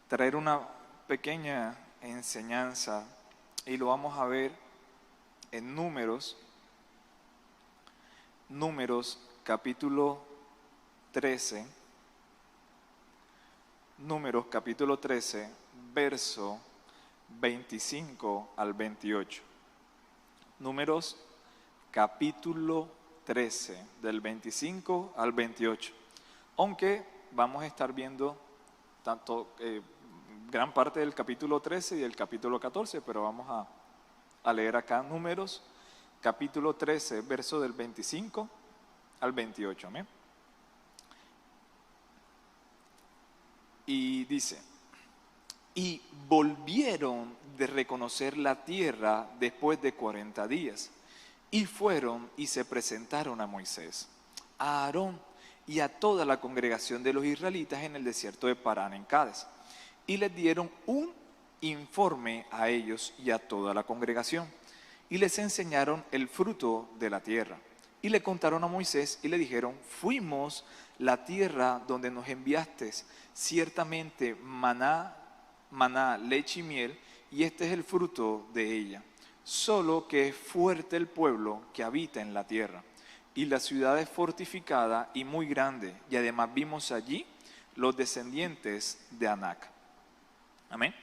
traer una pequeña enseñanza y lo vamos a ver en Números capítulo 13, verso 25 al 28. Números capítulo 13, del 25 al 28. Aunque vamos a estar viendo gran parte del capítulo 13 y del capítulo 14, pero vamos a leer acá Números capítulo 13, verso del 25 al 28. ¿Amén? Y dice: y volvieron de reconocer la tierra después de 40 días, y fueron y se presentaron a Moisés, a Aarón y a toda la congregación de los israelitas en el desierto de Parán en Cádiz, y les dieron un informe a ellos y a toda la congregación, y les enseñaron el fruto de la tierra. Y le contaron a Moisés y le dijeron: fuimos la tierra donde nos enviaste, ciertamente maná, leche y miel, y este es el fruto de ella. Solo que es fuerte el pueblo que habita en la tierra, y la ciudad es fortificada y muy grande, y además vimos allí los descendientes de Anac. Amén.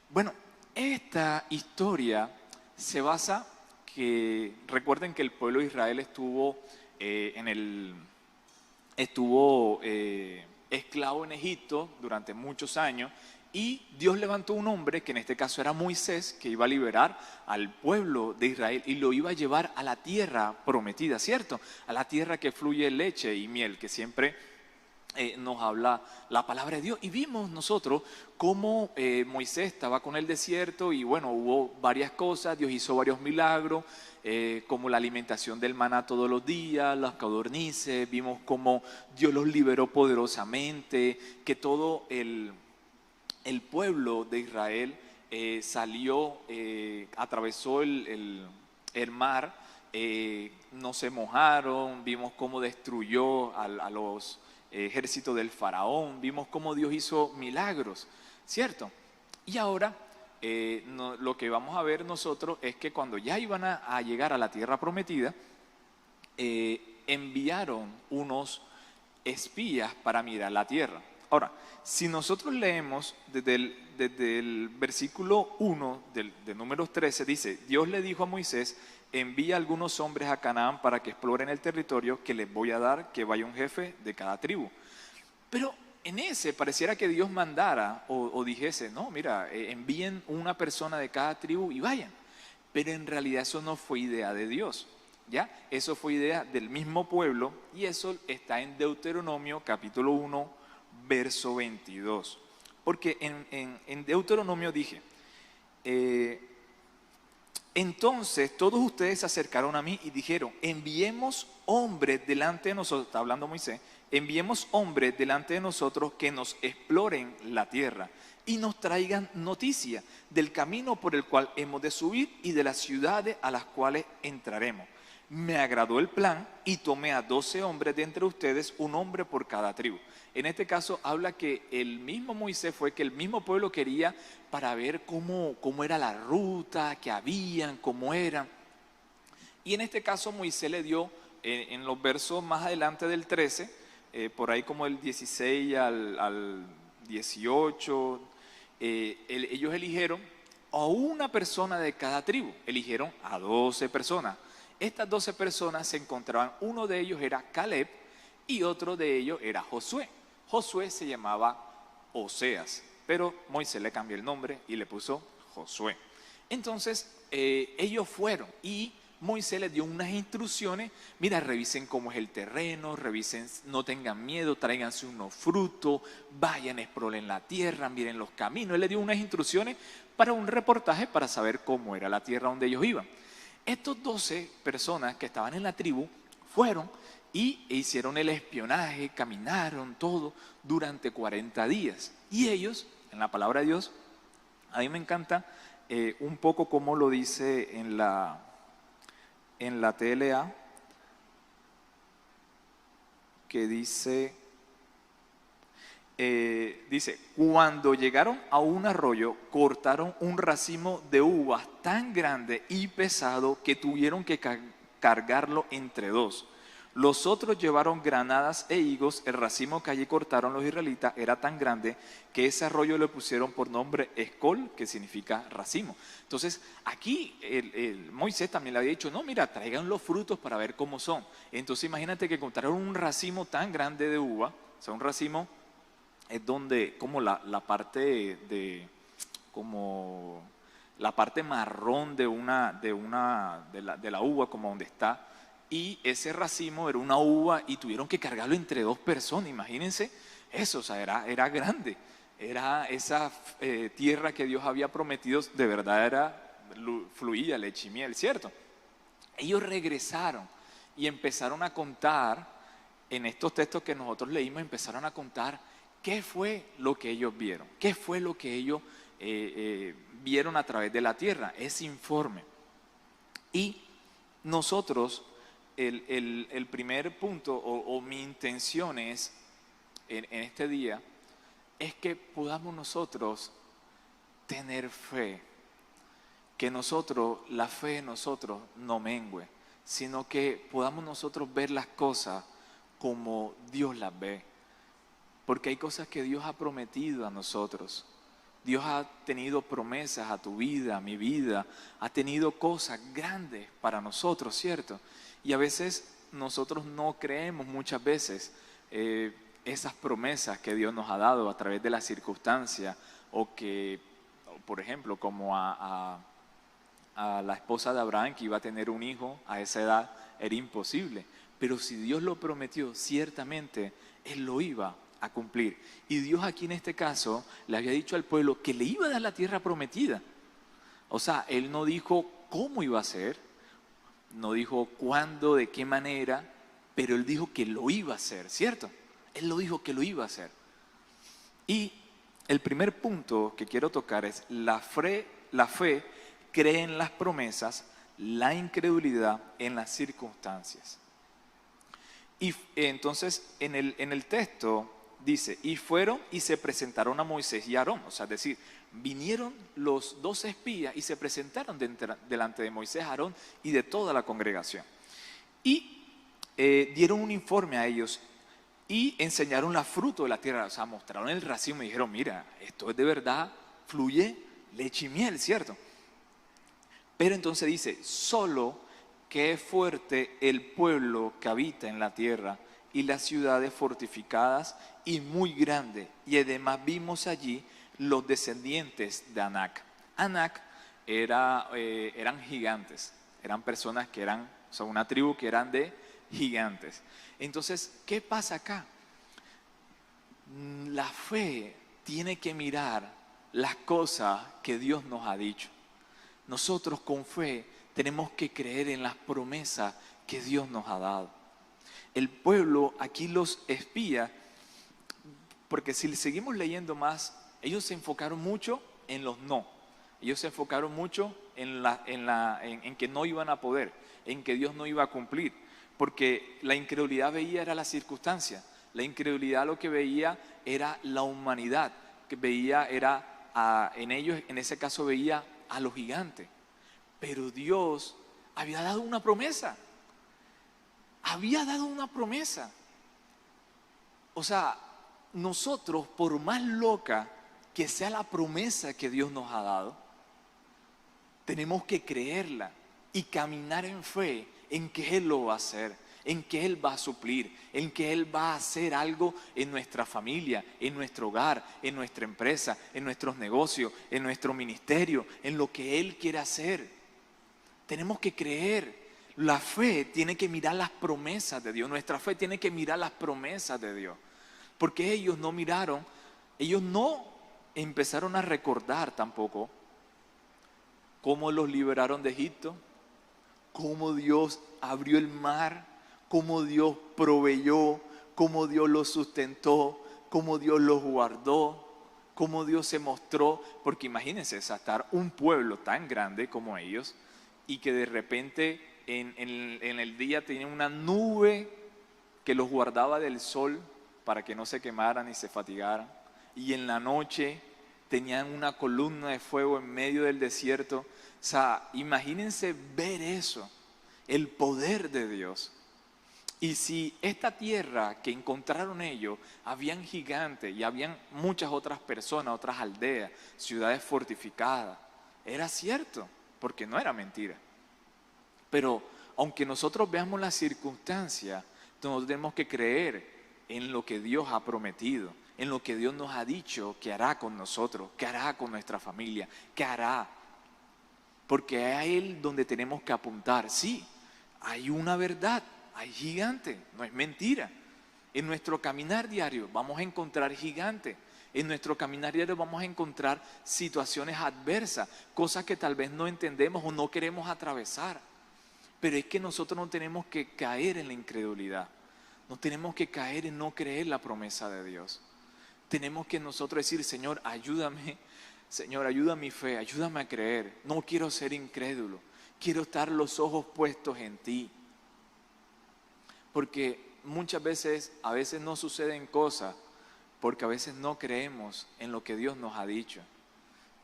Bueno, esta historia se basa recuerden que el pueblo de Israel estuvo esclavo en Egipto durante muchos años, y Dios levantó un hombre, que en este caso era Moisés, que iba a liberar al pueblo de Israel y lo iba a llevar a la tierra prometida, ¿cierto? A la tierra que fluye leche y miel, que siempre nos habla la palabra de Dios. Y vimos nosotros cómo Moisés estaba con el desierto y bueno, hubo varias cosas, Dios hizo varios milagros, como la alimentación del maná todos los días, las codornices, vimos cómo Dios los liberó poderosamente, que todo el pueblo de Israel salió, atravesó el mar, no se mojaron, vimos cómo destruyó a los ejércitos del faraón, vimos cómo Dios hizo milagros, ¿cierto? Y ahora lo que vamos a ver nosotros es que cuando ya iban a llegar a la tierra prometida, enviaron unos espías para mirar la tierra. Ahora, si nosotros leemos desde el versículo 1 de Números 13, dice: Dios le dijo a Moisés: envía algunos hombres a Canaán para que exploren el territorio que les voy a dar, que vaya un jefe de cada tribu. Pero en ese pareciera que Dios mandara o dijese: no, mira, envíen una persona de cada tribu y vayan. Pero en realidad eso no fue idea de Dios, ¿ya? Eso fue idea del mismo pueblo, y eso está en Deuteronomio capítulo 1, verso 22. Porque en Deuteronomio dije: entonces todos ustedes se acercaron a mí y dijeron: enviemos hombres delante de nosotros, está hablando Moisés, enviemos hombres delante de nosotros que nos exploren la tierra y nos traigan noticia del camino por el cual hemos de subir y de las ciudades a las cuales entraremos. Me agradó el plan y tomé a 12 hombres de entre ustedes, un hombre por cada tribu. En este caso habla que el mismo Moisés fue que el mismo pueblo quería para ver cómo era la ruta, que habían, cómo eran. Y en este caso Moisés le dio, en los versos más adelante del 13, por ahí como el 16 al 18, ellos eligieron a una persona de cada tribu, eligieron a 12 personas. Estas 12 personas se encontraban, uno de ellos era Caleb y otro de ellos era Josué. Josué se llamaba Oseas, pero Moisés le cambió el nombre y le puso Josué. Entonces ellos fueron y Moisés les dio unas instrucciones: mira, revisen cómo es el terreno, revisen, no tengan miedo, tráiganse unos frutos, vayan, exploren la tierra, miren los caminos. Él les dio unas instrucciones para un reportaje para saber cómo era la tierra donde ellos iban. Estos 12 personas que estaban en la tribu fueron y hicieron el espionaje, caminaron todo durante 40 días. Y ellos, en la palabra de Dios, a mí me encanta un poco como lo dice en la TLA, que dice: dice, cuando llegaron a un arroyo, cortaron un racimo de uvas tan grande y pesado que tuvieron que cargarlo entre dos. Los otros llevaron granadas e higos. El racimo que allí cortaron los israelitas era tan grande que ese arroyo le pusieron por nombre Escol, que significa racimo. Entonces, aquí Moisés también le había dicho, no, mira, traigan los frutos para ver cómo son. Entonces, imagínate que encontraron un racimo tan grande de uva, o sea, un racimo es donde, como la parte como la parte marrón de la uva, como donde está, y ese racimo era una uva y tuvieron que cargarlo entre dos personas, imagínense eso, o sea, era grande, era esa tierra que Dios había prometido, de verdad fluía leche y miel, ¿cierto? Ellos regresaron y empezaron a contar, en estos textos que nosotros leímos, empezaron a contar qué fue lo que ellos vieron, qué fue lo que ellos vieron a través de la tierra, ese informe. Y nosotros, el primer punto o mi intención es, en este día, es que podamos nosotros tener fe, que la fe de nosotros no mengüe, sino que podamos nosotros ver las cosas como Dios las ve. Porque hay cosas que Dios ha prometido a nosotros. Dios ha tenido promesas a tu vida, a mi vida, ha tenido cosas grandes para nosotros, ¿cierto? Y a veces nosotros no creemos muchas veces esas promesas que Dios nos ha dado a través de las circunstancias, o que, por ejemplo, como a la esposa de Abraham, que iba a tener un hijo a esa edad, era imposible. Pero si Dios lo prometió, ciertamente Él lo iba a cumplir. Y Dios aquí en este caso le había dicho al pueblo que le iba a dar la tierra prometida. O sea, Él no dijo cómo iba a ser, no dijo cuándo, de qué manera, pero Él dijo que lo iba a hacer, ¿cierto? Él lo dijo que lo iba a hacer. Y el primer punto que quiero tocar es la fe cree en las promesas, la incredulidad en las circunstancias. Y entonces en el texto dice, y fueron y se presentaron a Moisés y a Aarón, o sea, es decir, vinieron los dos espías y se presentaron delante de Moisés, Aarón y de toda la congregación. Y dieron un informe a ellos y enseñaron la fruto de la tierra, o sea, mostraron el racimo y dijeron, mira, esto es de verdad, fluye leche y miel, ¿cierto? Pero entonces dice, solo que es fuerte el pueblo que habita en la tierra y las ciudades fortificadas y muy grandes. Y además vimos allí los descendientes de Anac. Anac eran gigantes, eran personas que eran, o sea, una tribu que eran de gigantes. Entonces, ¿qué pasa acá? La fe tiene que mirar las cosas que Dios nos ha dicho. Nosotros con fe tenemos que creer en las promesas que Dios nos ha dado. El pueblo, aquí los espías, porque si seguimos leyendo más, ellos se enfocaron mucho en los no. Ellos se enfocaron mucho en que no iban a poder, en que Dios no iba a cumplir. Porque la incredulidad veía era la circunstancia. La incredulidad lo que veía era la humanidad. Que veía era en ellos, en ese caso veía a los gigantes. Pero Dios había dado una promesa. Había dado una promesa. O sea, nosotros, por más loca que sea la promesa que Dios nos ha dado, tenemos que creerla y caminar en fe en que Él lo va a hacer, en que Él va a suplir, en que Él va a hacer algo en nuestra familia, en nuestro hogar, en nuestra empresa, en nuestros negocios, en nuestro ministerio, en lo que Él quiere hacer. Tenemos que creer. La fe tiene que mirar las promesas de Dios. Nuestra fe tiene que mirar las promesas de Dios. Porque ellos no miraron, ellos no empezaron a recordar tampoco cómo los liberaron de Egipto, cómo Dios abrió el mar, cómo Dios proveyó, cómo Dios los sustentó, cómo Dios los guardó, cómo Dios se mostró. Porque imagínense, estar un pueblo tan grande como ellos y que de repente en el día tenían una nube que los guardaba del sol, para que no se quemaran ni se fatigaran. Y en la noche tenían una columna de fuego en medio del desierto. O sea, imagínense ver eso, el poder de Dios. Y si esta tierra que encontraron ellos, habían gigantes y habían muchas otras personas, otras aldeas, ciudades fortificadas, era cierto, porque no era mentira. Pero aunque nosotros veamos las circunstancias, nosotros tenemos que creer en lo que Dios ha prometido, en lo que Dios nos ha dicho que hará con nosotros, que hará con nuestra familia, que hará. Porque es a Él donde tenemos que apuntar. Sí, hay una verdad, hay gigantes, no es mentira. En nuestro caminar diario vamos a encontrar gigantes. En nuestro caminar diario vamos a encontrar situaciones adversas, cosas que tal vez no entendemos o no queremos atravesar. Pero es que nosotros no tenemos que caer en la incredulidad. No tenemos que caer en no creer la promesa de Dios. Tenemos que nosotros decir, Señor, ayúdame. Señor, ayuda mi fe, ayúdame a creer. No quiero ser incrédulo. Quiero estar los ojos puestos en ti. Porque muchas veces, a veces no suceden cosas porque a veces no creemos en lo que Dios nos ha dicho.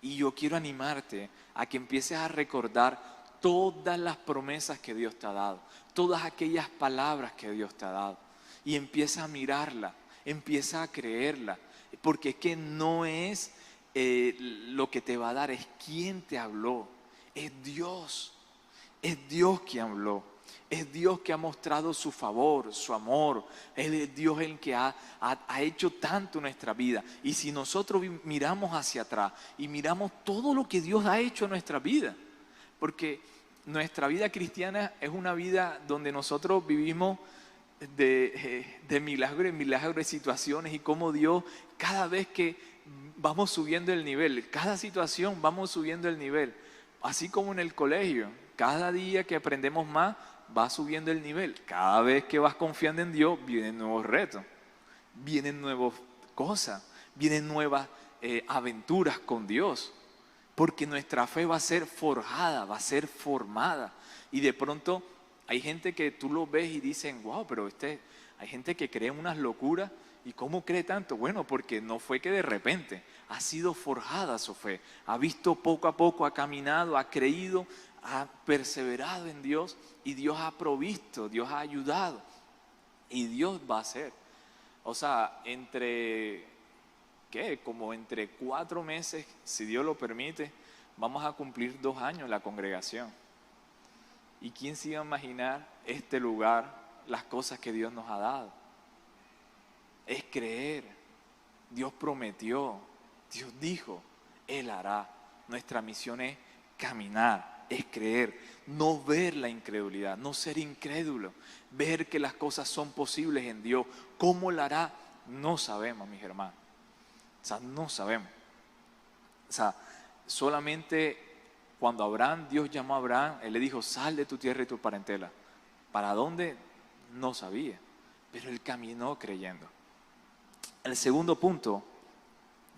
Y yo quiero animarte a que empieces a recordar todas las promesas que Dios te ha dado, todas aquellas palabras que Dios te ha dado. Y empieza a mirarla, empieza a creerla, porque es que no es lo que te va a dar, es quien te habló, es Dios que habló. Es Dios que ha mostrado su favor, su amor. Él es Dios el que ha hecho tanto en nuestra vida. Y si nosotros miramos hacia atrás y miramos todo lo que Dios ha hecho en nuestra vida, porque nuestra vida cristiana es una vida donde nosotros vivimos de milagro en milagro, de situaciones, y cómo Dios, cada vez que vamos subiendo el nivel, cada situación vamos subiendo el nivel, así como en el colegio, cada día que aprendemos más, va subiendo el nivel. Cada vez que vas confiando en Dios, vienen nuevos retos, vienen nuevas cosas, vienen nuevas aventuras con Dios. Porque nuestra fe va a ser forjada, va a ser formada. Y de pronto hay gente que tú lo ves y dicen, wow, pero hay gente que cree en unas locuras. ¿Y cómo cree tanto? Bueno, porque no fue que de repente, ha sido forjada su fe. Ha visto poco a poco, ha caminado, ha creído, ha perseverado en Dios, y Dios ha provisto, Dios ha ayudado, y Dios va a hacer. O sea, como entre 4 meses, si Dios lo permite, vamos a cumplir 2 años la congregación. ¿Y quién se iba a imaginar este lugar, las cosas que Dios nos ha dado? Es creer. Dios prometió, Dios dijo, Él hará. Nuestra misión es caminar, es creer, no ver la incredulidad, no ser incrédulo, ver que las cosas son posibles en Dios. ¿Cómo la hará? No sabemos, mis hermanos. O sea, no sabemos. O sea, solamente cuando Dios llamó a Abraham, Él le dijo, sal de tu tierra y tu parentela. ¿Para dónde? No sabía, pero Él caminó creyendo. El segundo punto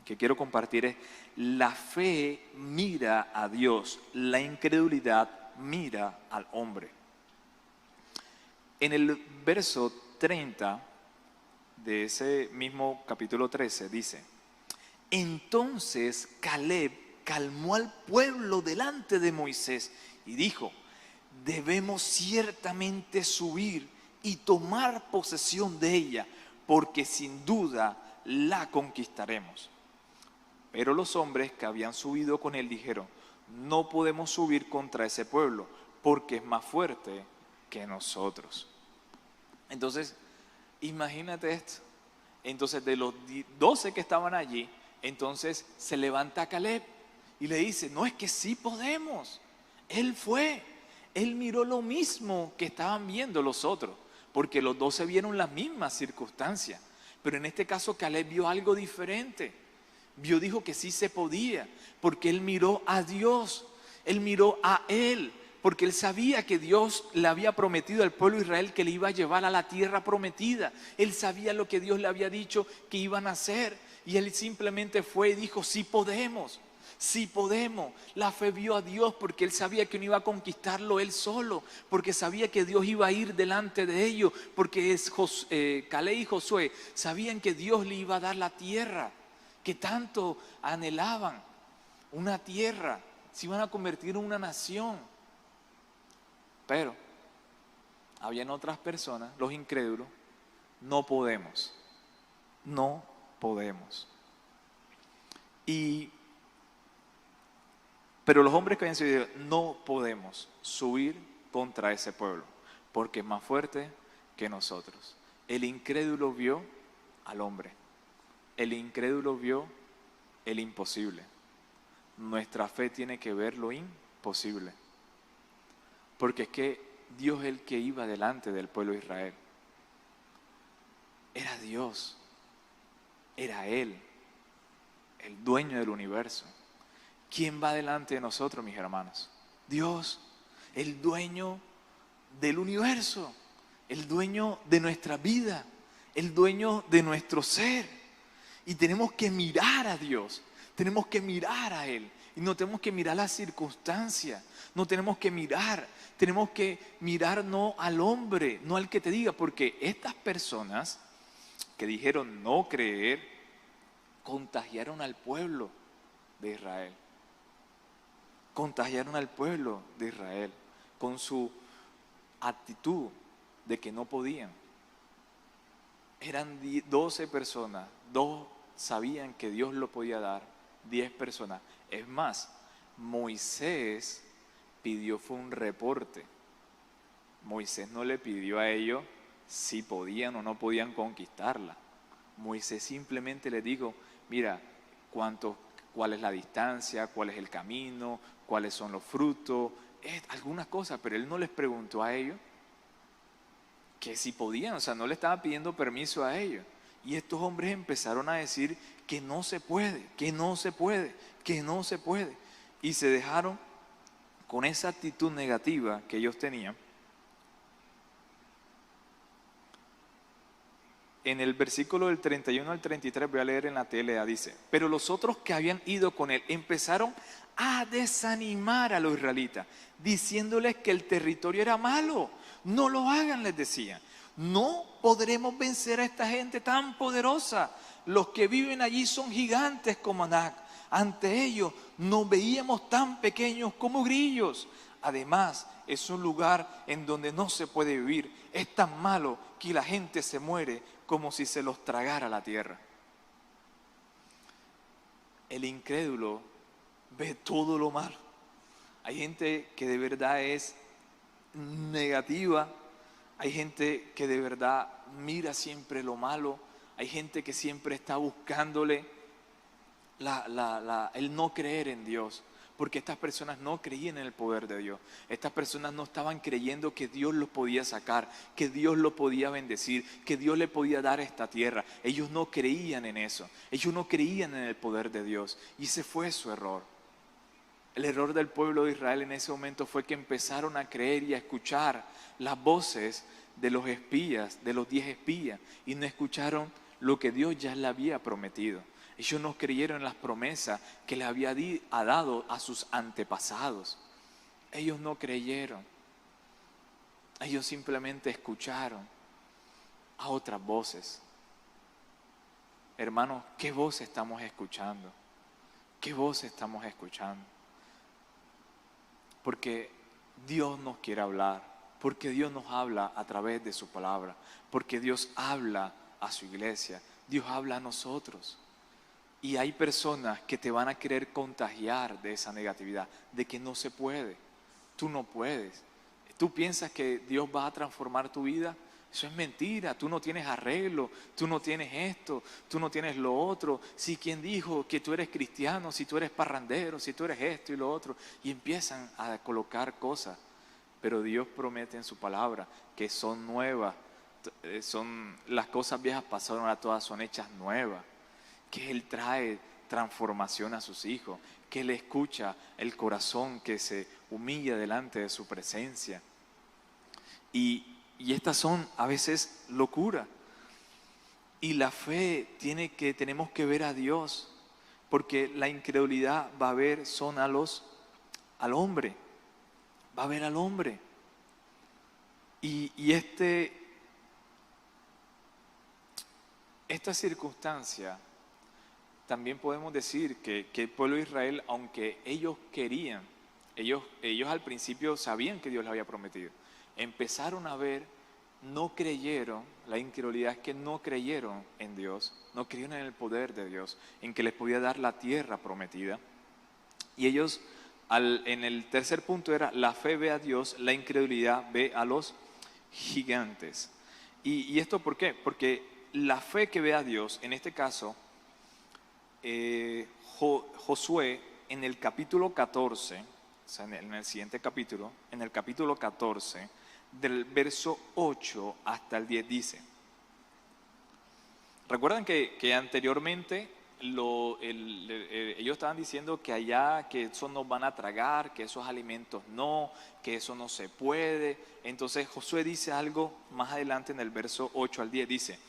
que quiero compartir es, la fe mira a Dios, la incredulidad mira al hombre. En el verso 30 de ese mismo capítulo 13 dice, entonces Caleb calmó al pueblo delante de Moisés y dijo, debemos ciertamente subir y tomar posesión de ella, porque sin duda la conquistaremos. Pero los hombres que habían subido con él dijeron, no podemos subir contra ese pueblo, porque es más fuerte que nosotros. Entonces, imagínate esto. Entonces, de los 12 que estaban allí, entonces se levanta Caleb y le dice, no, es que sí podemos. Él fue, él miró lo mismo que estaban viendo los otros, porque los 12 vieron las mismas circunstancias. Pero en este caso Caleb vio algo diferente. Dijo que sí se podía, porque él miró a Dios, él miró a Él, porque él sabía que Dios le había prometido al pueblo de Israel que le iba a llevar a la tierra prometida. Él sabía lo que Dios le había dicho que iban a hacer, y él simplemente fue y dijo, sí podemos. Sí podemos. La fe vio a Dios porque él sabía que no iba a conquistarlo él solo, porque sabía que Dios iba a ir delante de ellos, porque Caleb y Josué sabían que Dios le iba a dar la tierra que tanto anhelaban, una tierra, se iban a convertir en una nación. Pero habían otras personas, los incrédulos, no podemos, no podemos. Pero los hombres que habían sido, no podemos subir contra ese pueblo, porque es más fuerte que nosotros. El incrédulo vio al hombre, el incrédulo vio el imposible. Nuestra fe tiene que ver lo imposible, porque es que Dios es el que iba delante del pueblo de Israel. Era Dios, era Él, el dueño del universo. ¿Quién va delante de nosotros, mis hermanos? Dios, el dueño del universo, el dueño de nuestra vida, el dueño de nuestro ser. Y tenemos que mirar a Dios, tenemos que mirar a Él. Y no tenemos que mirar las circunstancias, no tenemos que mirar no al hombre, no al que te diga, porque estas personas que dijeron no creer, contagiaron al pueblo de Israel. Contagiaron al pueblo de Israel con su actitud de que no podían. Eran 12 personas, 2 sabían que Dios lo podía dar, 10 personas. Es más, Moisés pidió, fue un reporte. Moisés no le pidió a ellos si podían o no podían conquistarla. Moisés simplemente les dijo, mira, cuál es la distancia, cuál es el camino, cuáles son los frutos, algunas cosas, pero él no les preguntó a ellos que si podían, o sea, no le estaba pidiendo permiso a ellos. Y estos hombres empezaron a decir que no se puede, que no se puede, que no se puede. Y se dejaron con esa actitud negativa que ellos tenían. En el versículo del 31 al 33, voy a leer en la TLA, dice, pero los otros que habían ido con él empezaron a desanimar a los israelitas, diciéndoles que el territorio era malo. No lo hagan, les decían. No podremos vencer a esta gente tan poderosa. Los que viven allí son gigantes como Anac. Ante ellos nos veíamos tan pequeños como grillos. Además, es un lugar en donde no se puede vivir. Es tan malo que la gente se muere como si se los tragara la tierra. El incrédulo ve todo lo malo. Hay gente que de verdad es negativa. Hay gente que de verdad mira siempre lo malo. Hay gente que siempre está buscándole el no creer en Dios. Porque estas personas no creían en el poder de Dios. Estas personas no estaban creyendo que Dios los podía sacar, que Dios los podía bendecir, que Dios le podía dar esta tierra. Ellos no creían en eso. Ellos no creían en el poder de Dios. Y ese fue su error. El error del pueblo de Israel en ese momento fue que empezaron a creer y a escuchar las voces de los espías, de los 10 espías, y no escucharon lo que Dios ya le había prometido. Ellos no creyeron en las promesas que le había dado a sus antepasados. Ellos no creyeron. Ellos simplemente escucharon a otras voces. Hermanos, ¿qué voz estamos escuchando? ¿Qué voz estamos escuchando? Porque Dios nos quiere hablar, porque Dios nos habla a través de su palabra, porque Dios habla a su iglesia, Dios habla a nosotros. Y hay personas que te van a querer contagiar de esa negatividad, de que no se puede, tú no puedes. Tú piensas que Dios va a transformar tu vida, eso es mentira, tú no tienes arreglo, tú no tienes esto, tú no tienes lo otro. Si ¿quién dijo que tú eres cristiano, si tú eres parrandero, si tú eres esto y lo otro? Y empiezan a colocar cosas, pero Dios promete en su palabra que son nuevas, las cosas viejas pasaron, ahora todas son hechas nuevas. Que Él trae transformación a sus hijos, que Él escucha el corazón que se humilla delante de su presencia. Y estas son a veces locuras. Y la fe tenemos que ver a Dios, porque la incredulidad va a ver al hombre, va a ver al hombre. Y esta circunstancia, también podemos decir que el pueblo de Israel, aunque ellos querían, ellos al principio sabían que Dios les había prometido, empezaron a ver, no creyeron, la incredulidad es que no creyeron en Dios, no creyeron en el poder de Dios, en que les podía dar la tierra prometida. Y ellos, en el tercer punto era, la fe ve a Dios, la incredulidad ve a los gigantes. ¿Y esto por qué? Porque la fe que ve a Dios, en este caso, Josué en el capítulo 14, o sea, en el siguiente capítulo, en el capítulo 14, del verso 8 hasta el 10 dice, recuerdan que anteriormente ellos estaban diciendo que allá, que eso nos van a tragar, que esos alimentos no, que eso no se puede. Entonces Josué dice algo más adelante en el verso 8 al 10, dice,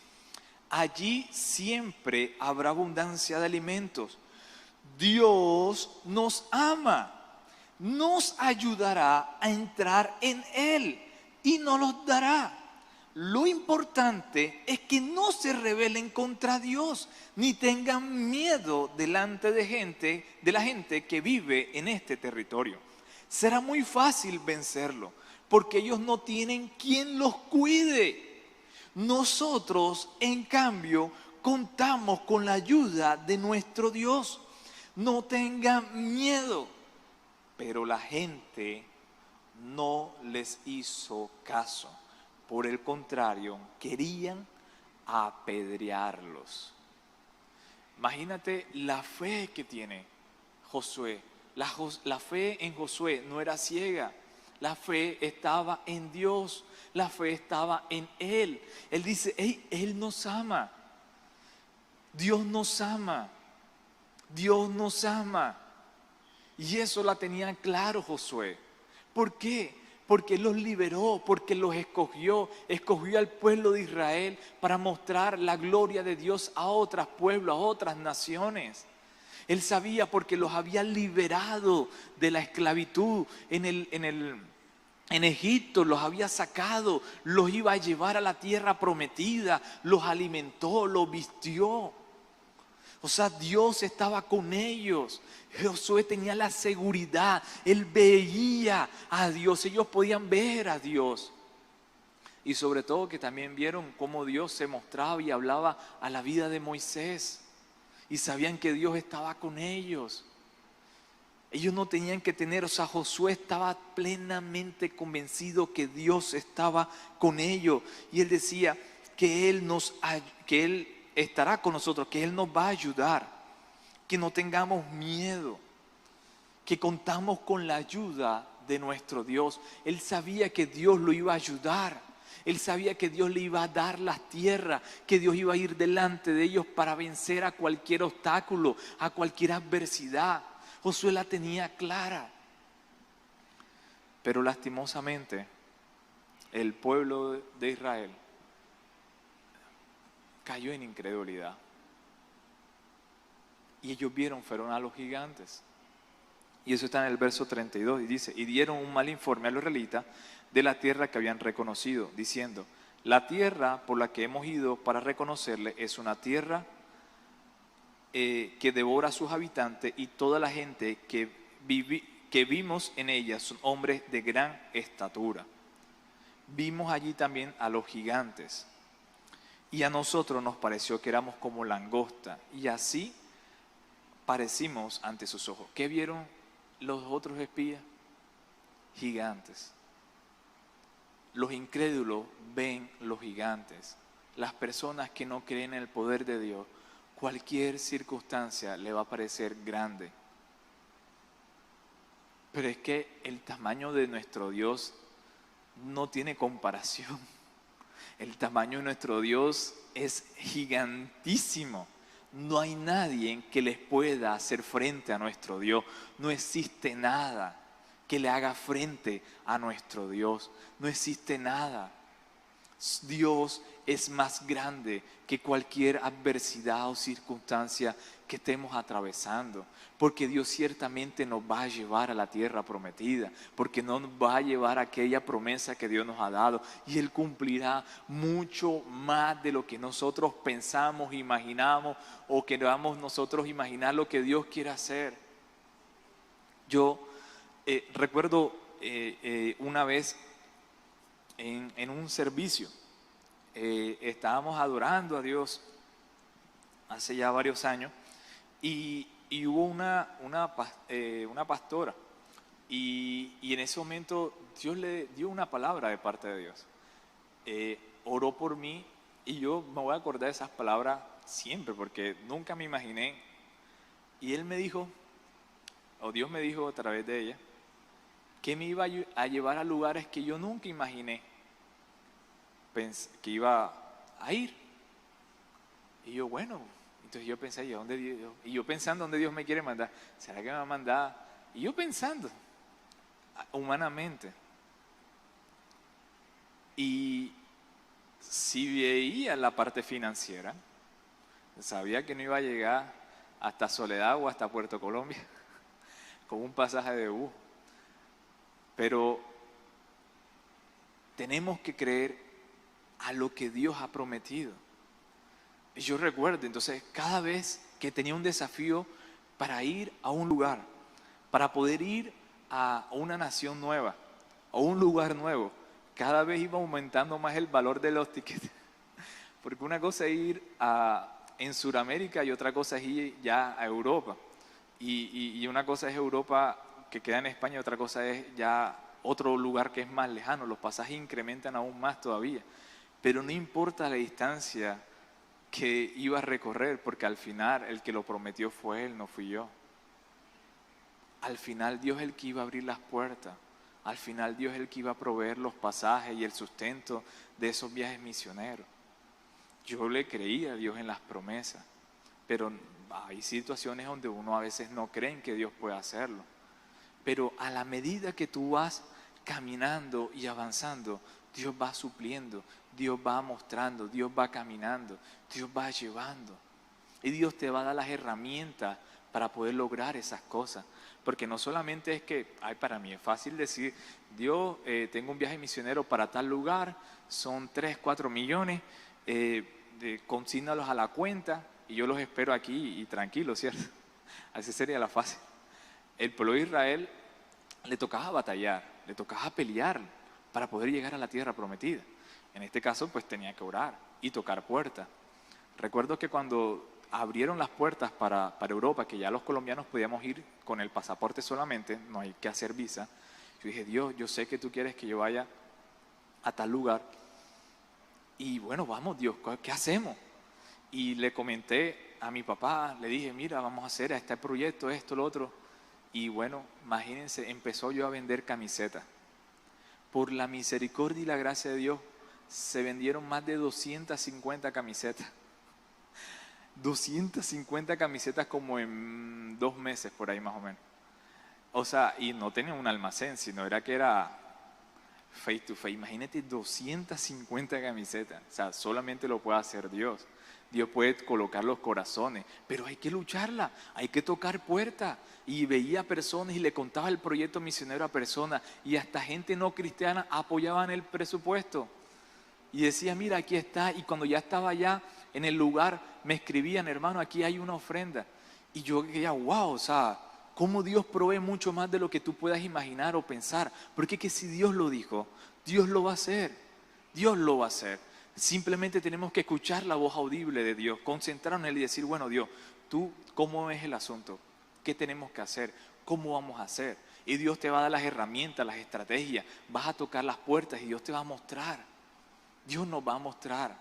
allí siempre habrá abundancia de alimentos. Dios nos ama, nos ayudará a entrar en Él y nos los dará. Lo importante es que no se rebelen contra Dios, ni tengan miedo delante de la gente que vive en este territorio. Será muy fácil vencerlo, porque ellos no tienen quien los cuide. Nosotros, en cambio, contamos con la ayuda de nuestro Dios. No tengan miedo. Pero la gente no les hizo caso. Por el contrario, querían apedrearlos. Imagínate la fe que tiene Josué. La fe en Josué no era ciega. La fe estaba en Dios. La fe estaba en Él. Él dice, hey, Él nos ama. Dios nos ama. Dios nos ama. Y eso la tenía claro Josué. ¿Por qué? Porque Él los liberó, porque los escogió al pueblo de Israel para mostrar la gloria de Dios a otros pueblos, a otras naciones. Él sabía porque los había liberado de la esclavitud en Egipto, los había sacado, los iba a llevar a la tierra prometida, los alimentó, los vistió. O sea, Dios estaba con ellos. Josué tenía la seguridad. Él veía a Dios. Ellos podían ver a Dios. Y sobre todo que también vieron cómo Dios se mostraba y hablaba a la vida de Moisés. Y sabían que Dios estaba con ellos. Ellos no tenían que tener, o sea, Josué estaba plenamente convencido que Dios estaba con ellos. Y él decía que Él estará con nosotros, que Él nos va a ayudar, que no tengamos miedo, que contamos con la ayuda de nuestro Dios. Él sabía que Dios lo iba a ayudar, él sabía que Dios le iba a dar las tierras, que Dios iba a ir delante de ellos para vencer a cualquier obstáculo, a cualquier adversidad. Josué la tenía clara. Pero lastimosamente, el pueblo de Israel cayó en incredulidad. Y ellos fueron a los gigantes. Y eso está en el verso 32 y dice, y dieron un mal informe a los israelitas de la tierra que habían reconocido, diciendo, la tierra por la que hemos ido para reconocerle es una tierra que devora a sus habitantes, y toda la gente que vimos en ella son hombres de gran estatura. Vimos allí también a los gigantes. Y a nosotros nos pareció que éramos como langosta, y así parecimos ante sus ojos. ¿Qué vieron los otros espías? Gigantes. Los incrédulos ven los gigantes. Las personas que no creen en el poder de Dios, cualquier circunstancia le va a parecer grande. Pero es que el tamaño de nuestro Dios no tiene comparación. El tamaño de nuestro Dios es gigantísimo. No hay nadie que les pueda hacer frente a nuestro Dios. No existe nada que le haga frente a nuestro Dios. No existe nada. Dios es más grande que cualquier adversidad o circunstancia que estemos atravesando. Porque Dios ciertamente nos va a llevar a la tierra prometida, porque nos va a llevar a aquella promesa que Dios nos ha dado. Y Él cumplirá mucho más de lo que nosotros pensamos, imaginamos o queramos nosotros imaginar lo que Dios quiere hacer. Yo recuerdo una vez en un servicio, estábamos adorando a Dios hace ya varios años y hubo una pastora y en ese momento Dios le dio una palabra de parte de Dios. Oró por mí y yo me voy a acordar de esas palabras siempre porque nunca me imaginé. Y Él me dijo, o Dios me dijo a través de ella, que me iba a llevar a lugares que yo nunca imaginé que iba a ir. Y yo, bueno, entonces yo pensé, y yo pensando dónde Dios me quiere mandar, ¿será que me va a mandar? Y yo pensando, humanamente. Y si veía la parte financiera, sabía que no iba a llegar hasta Soledad o hasta Puerto Colombia con un pasaje de bus. Pero tenemos que creer a lo que Dios ha prometido. Y yo recuerdo, entonces, cada vez que tenía un desafío para ir a un lugar, para poder ir a una nación nueva, a un lugar nuevo, cada vez iba aumentando más el valor de los tickets. Porque una cosa es ir en Sudamérica y otra cosa es ir ya a Europa. Y una cosa es Europa que queda en España y otra cosa es ya otro lugar que es más lejano. Los pasajes incrementan aún más todavía. Pero no importa la distancia que iba a recorrer, porque al final el que lo prometió fue Él, no fui yo. Al final Dios es el que iba a abrir las puertas. Al final Dios es el que iba a proveer los pasajes y el sustento de esos viajes misioneros. Yo le creía a Dios en las promesas, pero hay situaciones donde uno a veces no cree en que Dios pueda hacerlo. Pero a la medida que tú vas caminando y avanzando, Dios va supliendo, Dios va mostrando, Dios va caminando, Dios va llevando. Y Dios te va a dar las herramientas para poder lograr esas cosas. Porque no solamente es que, para mí es fácil decir, Dios, tengo un viaje misionero para tal lugar, son 3, 4 millones, consígnalos a la cuenta y yo los espero aquí y tranquilo, ¿cierto? Así sería la fase. El pueblo de Israel le tocaba batallar, le tocaba pelear para poder llegar a la tierra prometida. En este caso, pues tenía que orar y tocar puertas. Recuerdo que cuando abrieron las puertas para Europa, que ya los colombianos podíamos ir con el pasaporte solamente, no hay que hacer visa, yo dije, Dios, yo sé que tú quieres que yo vaya a tal lugar. Y bueno, vamos Dios, ¿qué hacemos? Y le comenté a mi papá, le dije, mira, vamos a hacer este proyecto, esto, lo otro. Y bueno, imagínense, empezó yo a vender camisetas. Por la misericordia y la gracia de Dios, se vendieron más de 250 camisetas. 250 camisetas como en 2 meses, por ahí más o menos. O sea, y no tenía un almacén, sino era que era face to face. Imagínate 250 camisetas. O sea, solamente lo puede hacer Dios. Dios puede colocar los corazones, pero hay que lucharla, hay que tocar puertas. Y veía personas y le contaba el proyecto misionero a personas y hasta gente no cristiana apoyaban el presupuesto. Y decía, mira, aquí está. Y cuando ya estaba allá en el lugar, me escribían, hermano, aquí hay una ofrenda. Y yo decía, wow, o sea, cómo Dios provee mucho más de lo que tú puedas imaginar o pensar. Porque es que si Dios lo dijo, Dios lo va a hacer. Dios lo va a hacer. Simplemente tenemos que escuchar la voz audible de Dios, concentrarnos en Él y decir, bueno, Dios, ¿tú cómo es el asunto? ¿Qué tenemos que hacer? ¿Cómo vamos a hacer? Y Dios te va a dar las herramientas, las estrategias. Vas a tocar las puertas y Dios te va a mostrar. Dios nos va a mostrar.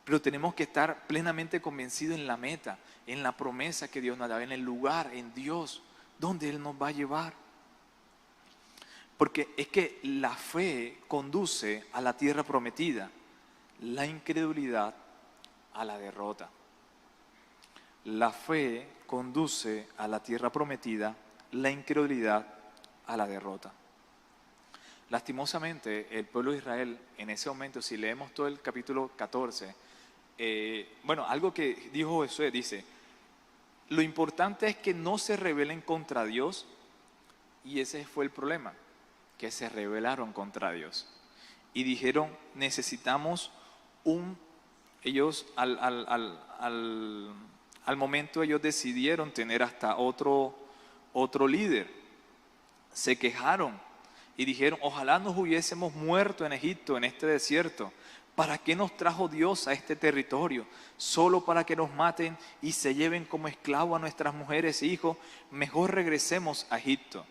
Pero tenemos que estar plenamente convencidos en la meta, en la promesa que Dios nos da, en el lugar, en Dios, donde Él nos va a llevar. Porque es que la fe conduce a la tierra prometida, la incredulidad a la derrota. La fe conduce a la tierra prometida, la incredulidad a la derrota. lastimosamente, el pueblo de Israel, en ese momento, si leemos todo el capítulo 14, bueno, algo que dijo Josué, dice, lo importante es que no se rebelen contra Dios, y ese fue el problema, que se rebelaron contra Dios. Y dijeron, necesitamos ellos al momento ellos decidieron tener hasta otro líder. Se quejaron y dijeron, ojalá nos hubiésemos muerto en Egipto, en este desierto. ¿Para qué nos trajo Dios a este territorio? Solo para que nos maten y se lleven como esclavos a nuestras mujeres e hijos. Mejor regresemos a Egipto.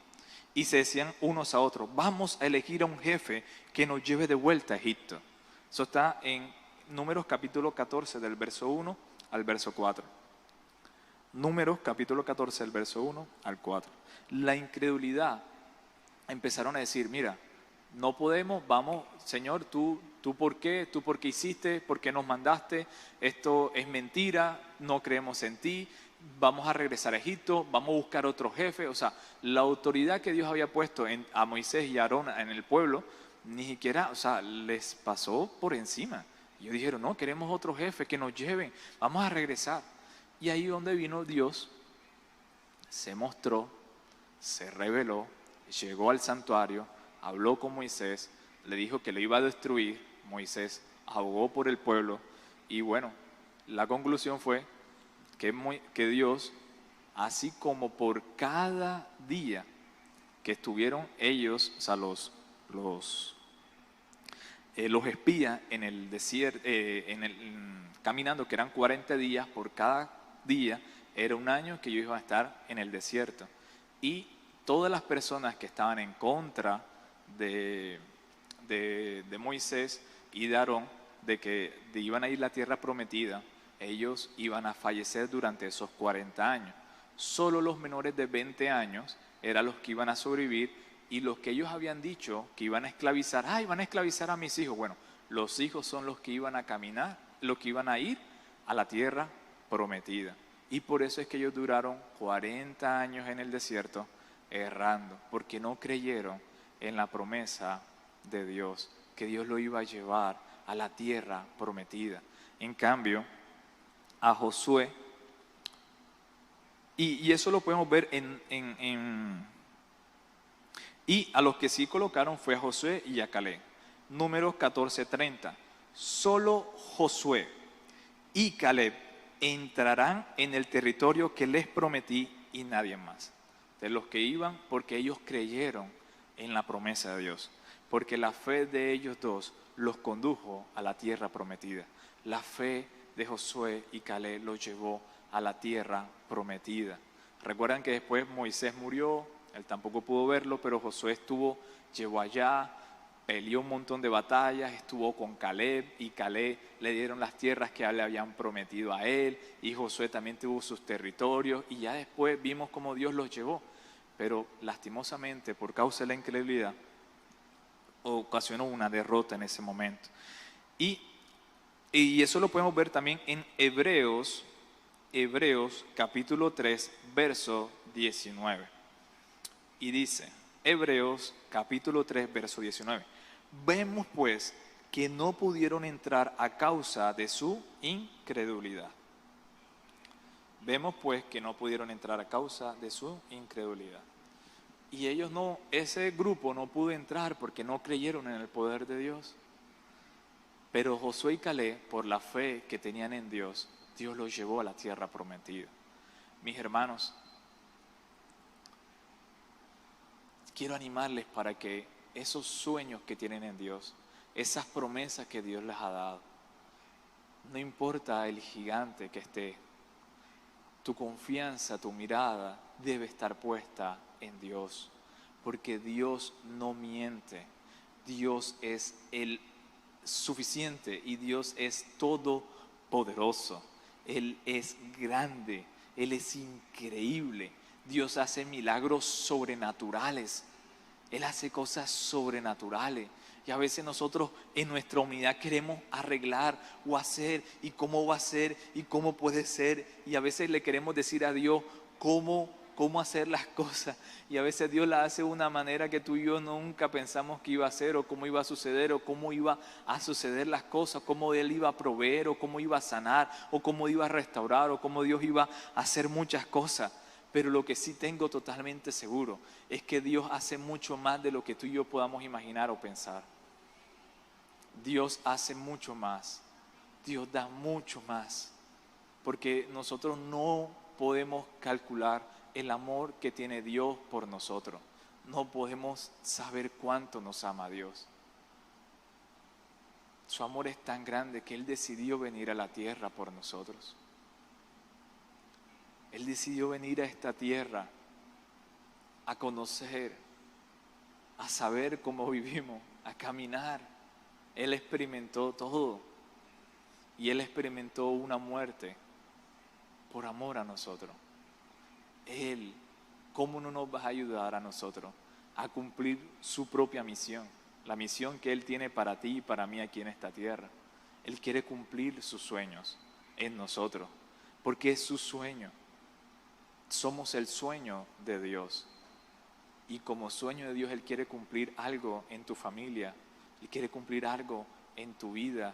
Y se decían unos a otros, vamos a elegir a un jefe que nos lleve de vuelta a Egipto. Eso está en Números capítulo 14 del verso 1 al verso 4. Números capítulo 14 del verso 1 al 4. La incredulidad, empezaron a decir, mira, no podemos, vamos, Señor, tú por qué hiciste, por qué nos mandaste, esto es mentira, no creemos en ti, vamos a regresar a Egipto, vamos a buscar otro jefe. O sea, la autoridad que Dios había puesto a Moisés y a Aarón en el pueblo, ni siquiera, o sea, les pasó por encima. Ellos dijeron, no, queremos otro jefe que nos lleven, vamos a regresar. Y ahí donde vino Dios, se mostró, se reveló, llegó al santuario, habló con Moisés, le dijo que lo iba a destruir. Moisés abogó por el pueblo y bueno, la conclusión fue que Dios, así como por cada día que estuvieron ellos, o sea, los espías en el desierto, caminando, que eran 40 días, por cada día era un año que ellos iban a estar en el desierto. Y todas las personas que estaban en contra de Moisés y de Aarón, de que iban a ir a la tierra prometida, ellos iban a fallecer durante esos 40 años. Solo los menores de 20 años eran los que iban a sobrevivir, y los que ellos habían dicho que iban a esclavizar, van a esclavizar a mis hijos. Bueno, los hijos son los que iban a caminar, los que iban a ir a la tierra prometida. Y por eso es que ellos duraron 40 años en el desierto errando, porque no creyeron en la promesa de Dios, que Dios lo iba a llevar a la tierra prometida. En cambio, a Josué, y eso lo podemos ver y a los que sí colocaron fue a Josué y a Caleb. Números 14:30. Solo Josué y Caleb entrarán en el territorio que les prometí, y nadie más. De los que iban, porque ellos creyeron en la promesa de Dios, porque la fe de ellos dos los condujo a la tierra prometida. La fe de Josué y Caleb los llevó a la tierra prometida. Recuerdan que después Moisés murió, él tampoco pudo verlo, pero Josué llegó allá, peleó un montón de batallas, estuvo con Caleb, y Caleb le dieron las tierras que le habían prometido a él, y Josué también tuvo sus territorios, y ya después vimos cómo Dios los llevó. Pero lastimosamente, por causa de la incredulidad, ocasionó una derrota en ese momento. Y eso lo podemos ver también en Hebreos capítulo 3, verso 19. Y dice, Hebreos capítulo 3, verso 19. Vemos pues que no pudieron entrar a causa de su incredulidad. Vemos pues que no pudieron entrar a causa de su incredulidad. Y ese grupo no pudo entrar porque no creyeron en el poder de Dios. Pero Josué y Caleb, por la fe que tenían en Dios, Dios los llevó a la tierra prometida. Mis hermanos, quiero animarles para que esos sueños que tienen en Dios, esas promesas que Dios les ha dado, no importa el gigante que esté, tu confianza, tu mirada debe estar puesta en Dios, porque Dios no miente. Dios es el suficiente y Dios es todopoderoso. Él es grande, Él es increíble. Dios hace milagros sobrenaturales. Él hace cosas sobrenaturales. Y a veces nosotros en nuestra humanidad queremos arreglar o hacer, y cómo va a ser y cómo puede ser. Y a veces le queremos decir a Dios cómo cómo hacer las cosas. Y a veces Dios las hace de una manera que tú y yo nunca pensamos que iba a ser, o cómo iba a suceder, o cómo iba a suceder las cosas, cómo Él iba a proveer, o cómo iba a sanar, o cómo iba a restaurar, o cómo Dios iba a hacer muchas cosas. Pero lo que sí tengo totalmente seguro es que Dios hace mucho más de lo que tú y yo podamos imaginar o pensar. Dios hace mucho más. Dios da mucho más. Porque nosotros no podemos calcular el amor que tiene Dios por nosotros. No podemos saber cuánto nos ama Dios. Su amor es tan grande que Él decidió venir a la tierra por nosotros. Él decidió venir a esta tierra a conocer, a saber cómo vivimos, a caminar. Él experimentó todo y Él experimentó una muerte por amor a nosotros. Él, ¿cómo no nos va a ayudar a nosotros a cumplir su propia misión? La misión que Él tiene para ti y para mí aquí en esta tierra. Él quiere cumplir sus sueños en nosotros, porque es su sueño. Somos el sueño de Dios. Y como sueño de Dios, Él quiere cumplir algo en tu familia. Él quiere cumplir algo en tu vida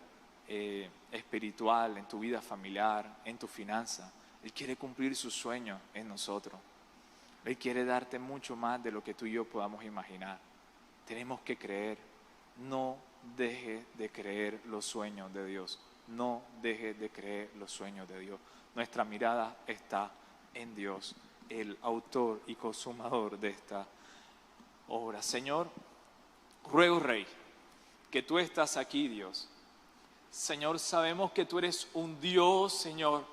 espiritual, en tu vida familiar, en tu finanza. Él quiere cumplir su sueño en nosotros. Él quiere darte mucho más de lo que tú y yo podamos imaginar. Tenemos que creer. No deje de creer los sueños de Dios. No deje de creer los sueños de Dios. Nuestra mirada está en Dios, el autor y consumador de esta obra. Señor, ruego, Rey, que tú estás aquí, Dios. Señor, sabemos que tú eres un Dios, Señor,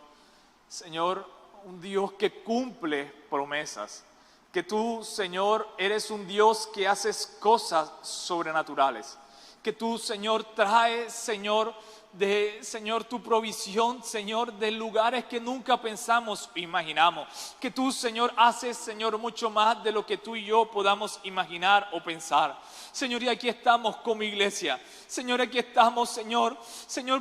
un Dios que cumple promesas. Que tú, Señor, eres un Dios que haces cosas sobrenaturales. Que tú, Señor, traes, Señor, Señor, tu provisión, Señor, de lugares que nunca pensamos o imaginamos. Que tú, Señor, haces, Señor, mucho más de lo que tú y yo podamos imaginar o pensar. Señor, y aquí estamos como iglesia. Señor, aquí estamos, Señor,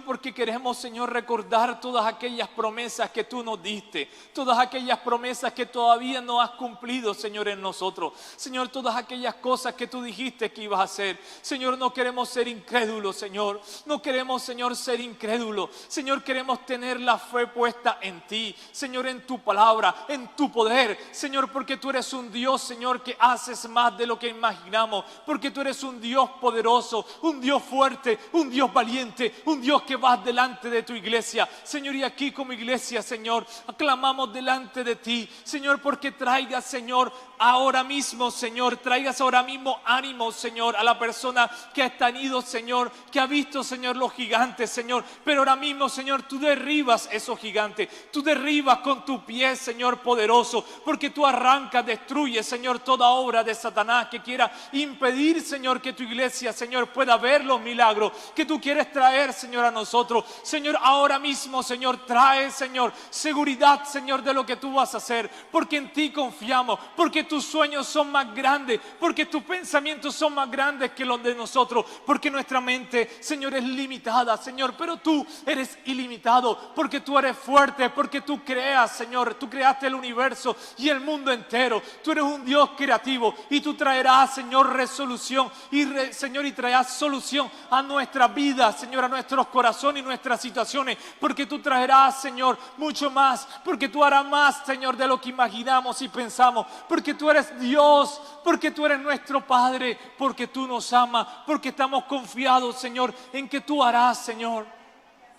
porque queremos, Señor, recordar todas aquellas promesas que tú nos diste. Todas aquellas promesas que todavía no has cumplido, Señor, en nosotros. Señor, todas aquellas cosas que tú dijiste que ibas a hacer. Señor, no queremos ser incrédulos, Señor. No queremos, Señor, ser incrédulos. Señor, queremos tener la fe puesta en ti. Señor, en tu palabra, en tu poder. Señor, porque tú eres un Dios, Señor, que haces más de lo que imaginamos. Porque tú eres un Dios poderoso, un Dios fuerte, un Dios valiente, un Dios que vas delante de tu iglesia. Señor, y aquí como iglesia, Señor, aclamamos delante de ti. Señor, porque traigas, Señor, ahora mismo, Señor, traigas ahora mismo ánimo, Señor, a la persona que ha estado, Señor, que ha visto, Señor, los gigantes, Señor, pero ahora mismo, Señor, tú derribas esos gigantes, tú derribas con tu pie, Señor, poderoso, porque tú arrancas, destruyes, Señor, toda obra de Satanás que quiera impedir, Señor, que tu iglesia, Señor, pueda ver los milagros que tú quieres traer, Señor, a nosotros. Señor, ahora mismo, Señor, trae, Señor, seguridad, Señor, de lo que tú vas a hacer, porque en ti confiamos, porque tus sueños son más grandes, porque tus pensamientos son más grandes que los de nosotros, porque nuestra mente, Señor, es limitada, Señor, pero tú eres ilimitado, porque tú eres fuerte, porque tú creas, Señor, tú creaste el universo y el mundo entero. Tú eres un Dios creativo y tú traerás, Señor, resolución y Señor, y traerás solución a nuestra vida, Señor, a nuestros corazones y nuestras situaciones, porque tú traerás, Señor, mucho más, porque tú harás más, Señor, de lo que imaginamos y pensamos, porque tú eres Dios, porque tú eres nuestro Padre, porque tú nos amas, porque estamos confiados, Señor, en que tú harás, Señor,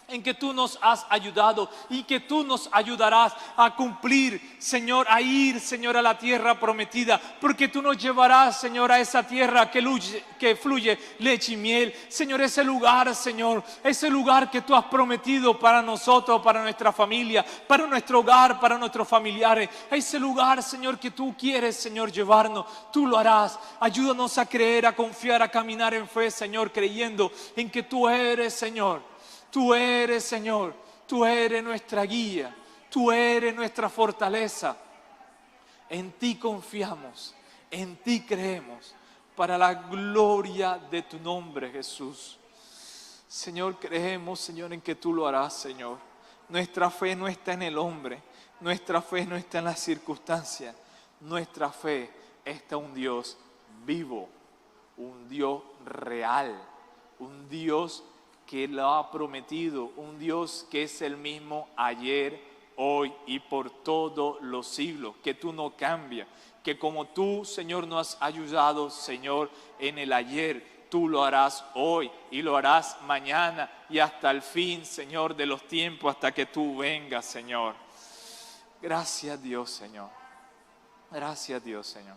en que tú nos has ayudado y que tú nos ayudarás a cumplir, Señor, a ir, Señor, a la tierra prometida, porque tú nos llevarás, Señor, a esa tierra que fluye leche y miel. Señor, ese lugar, Señor, ese lugar que tú has prometido para nosotros, para nuestra familia, para nuestro hogar, para nuestros familiares, ese lugar, Señor, que tú quieres, Señor, llevarnos, tú lo harás. Ayúdanos a creer, a confiar, a caminar en fe, Señor, creyendo en que tú eres, Señor. Tú eres, Señor, tú eres nuestra guía, tú eres nuestra fortaleza. En ti confiamos, en ti creemos, para la gloria de tu nombre, Jesús. Señor, creemos, Señor, en que tú lo harás, Señor. Nuestra fe no está en el hombre, nuestra fe no está en las circunstancias. Nuestra fe está en un Dios vivo, un Dios real, un Dios que lo ha prometido, un Dios que es el mismo ayer, hoy y por todos los siglos, que tú no cambias, que como tú, Señor, nos has ayudado, Señor, en el ayer, tú lo harás hoy y lo harás mañana y hasta el fin, Señor, de los tiempos, hasta que tú vengas, Señor. Gracias, Dios, Señor. Gracias, Dios, Señor.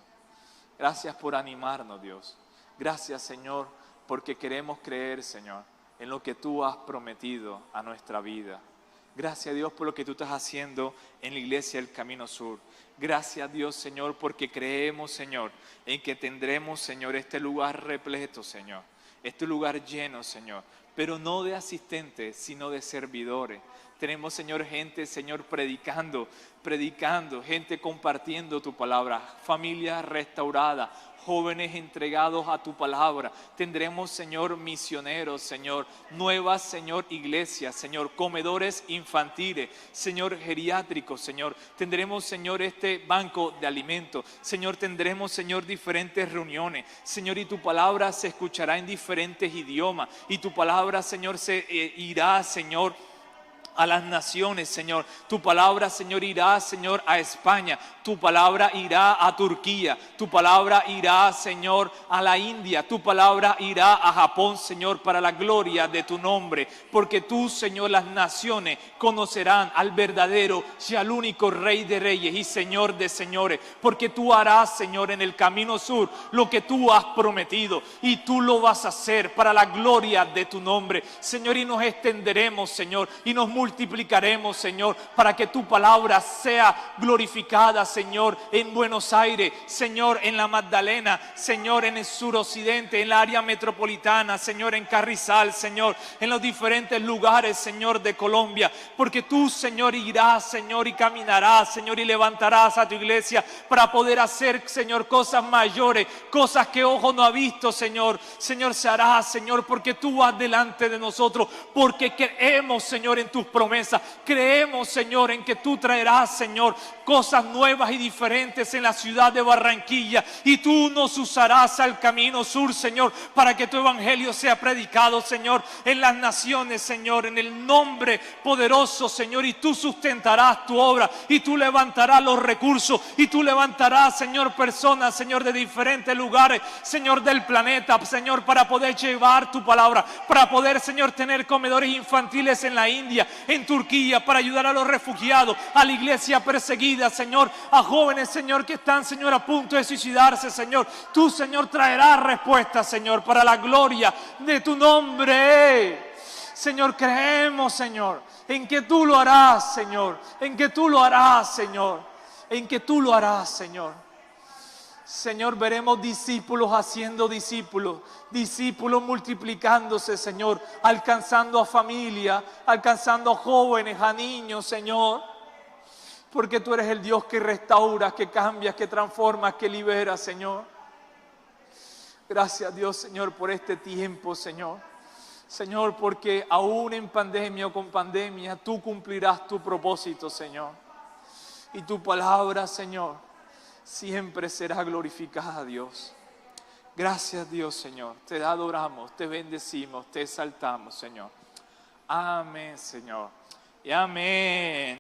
Gracias por animarnos, Dios. Gracias, Señor, porque queremos creer, Señor, en lo que tú has prometido a nuestra vida. Gracias, Dios, por lo que tú estás haciendo en la iglesia del Camino Sur. Gracias, Dios, Señor, porque creemos, Señor, en que tendremos, Señor, este lugar repleto, Señor. Este lugar lleno, Señor, pero no de asistentes, sino de servidores. Tenemos, Señor, gente, Señor, predicando, gente compartiendo tu palabra, familia restaurada, jóvenes entregados a tu palabra. Tendremos, Señor, misioneros, Señor, nuevas, Señor, iglesias, Señor, comedores infantiles, Señor, geriátricos, Señor. Tendremos, Señor, este banco de alimentos. Señor, tendremos, Señor, diferentes reuniones. Señor, y tu palabra se escuchará en diferentes idiomas. Y tu palabra, Señor, se irá, Señor, a las naciones, Señor. Tu palabra, Señor, irá, Señor, a España. Tu palabra irá a Turquía. Tu palabra irá, Señor, a la India. Tu palabra irá a Japón, Señor, para la gloria de tu nombre. Porque tú, Señor, las naciones conocerán al verdadero y al único Rey de Reyes y Señor de Señores. Porque tú harás, Señor, en el Camino Sur lo que tú has prometido. Y tú lo vas a hacer para la gloria de tu nombre, Señor. Y nos extenderemos, Señor, y nos multiplicaremos, Señor, para que tu palabra sea glorificada, Señor, en Buenos Aires, Señor, en la Magdalena, Señor, en el suroccidente, en la área metropolitana, Señor, en Carrizal, Señor, en los diferentes lugares, Señor, de Colombia, porque tú, Señor, irás, Señor, y caminarás, Señor, y levantarás a tu iglesia para poder hacer, Señor, cosas mayores, cosas que ojo no ha visto, Señor. Señor, se hará, Señor, porque tú vas delante de nosotros, porque creemos, Señor, en tus promesas. Creemos, Señor, en que tú traerás, Señor, cosas nuevas y diferentes en la ciudad de Barranquilla, y tú nos usarás al Camino Sur, Señor, para que tu evangelio sea predicado, Señor, en las naciones, Señor, en el nombre poderoso, Señor, y tú sustentarás tu obra, y tú levantarás los recursos, y tú levantarás, Señor, personas, Señor, de diferentes lugares, Señor, del planeta, Señor, para poder llevar tu palabra, para poder, Señor, tener comedores infantiles en la India, en Turquía, para ayudar a los refugiados, a la iglesia perseguida, Señor, a jóvenes, Señor, que están, Señor, a punto de suicidarse, Señor. Tú, Señor, traerás respuestas, Señor, para la gloria de tu nombre. Señor, creemos, Señor, en que tú lo harás, Señor, en que tú lo harás, Señor, en que tú lo harás, Señor. Señor, veremos discípulos haciendo discípulos, discípulos multiplicándose, Señor, alcanzando a familia, alcanzando a jóvenes, a niños, Señor. Porque tú eres el Dios que restaura, que cambia, que transforma, que libera, Señor. Gracias, Dios, Señor, por este tiempo, Señor. Señor, porque aún en pandemia o con pandemia, tú cumplirás tu propósito, Señor. Y tu palabra, Señor, siempre será glorificada, Dios. Gracias, Dios, Señor. Te adoramos, te bendecimos, te exaltamos, Señor. Amén, Señor. Y amén.